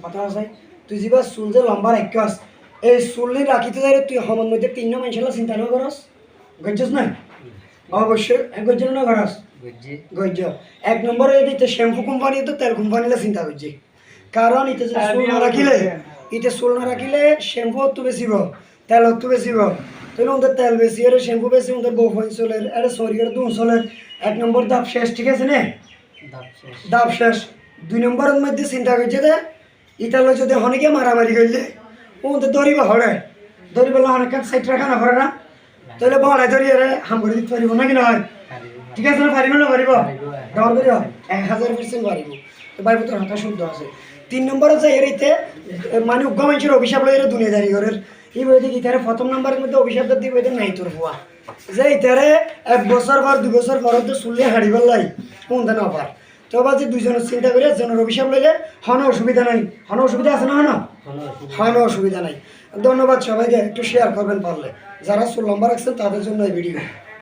কথা আছে তুই যা চুল যে লম্বা রাখাস এই চুলনি রাখিতে যাই তুই সময় মধ্যে 3 মানুষের চিন্তা না করস গজ্জস না অবশ্যই গজ্জ না করস গজ্জ 1 নম্বরে এদিকে শ্যাম্পু কোম্পানি তো তেল কোম্পানিলে চিন্তা করছি কারণ ইতে যে চুল না রাখিলে শ্যাম্পু তো বেশিব তেল তো বেশিব তাহলে ওদের তেল বেশি আর শ্যাম্পু বেশি ওদের বউ চলের আরে সরি আর দুন চলের 1 নম্বর দাব শেষ ঠিক আছে না দাব শেষ 2 নম্বরের মধ্যে চিন্তা করছে যে ইতালে যদি অনেকে মারামারি করলে ওদের ধরিব হরে ধরিব অনেক সাইড রাখা না পারে না তাহলে বড়াই ধরি আরে হাম করে দিতে পারিব নাকি নয় ঠিক আছে না পারিব না পারিব ডর করিব 1000% পারিব তো বাইরে তোর হাতে শুদ্ধ আছে 3 নম্বরে যে এরিতে মানে উগ্গমাঞ্চের অভিশাপ লইরে দুনিয়াদারি করের এই বইতে ইতারে প্রথম নম্বরের মধ্যে অভিশাপটা দিব এটা নাই তোর বুয়া যে ইতারে 1 বছর পর 2 বছর পর তো চুলে হারিবার লাই কোন দেন আবার তো আবার যে দুইজনের চিন্তা করে জনের অভিশাপ লইলে হন অসুবিধা নাই হন অসুবিধা আছে না হন অসুবিধা নাই ধন্যবাদ সবাইকে একটু শেয়ার করবেন পারলে যারা চুল লম্বা রাখছেন তাদের জন্য এই ভিডিও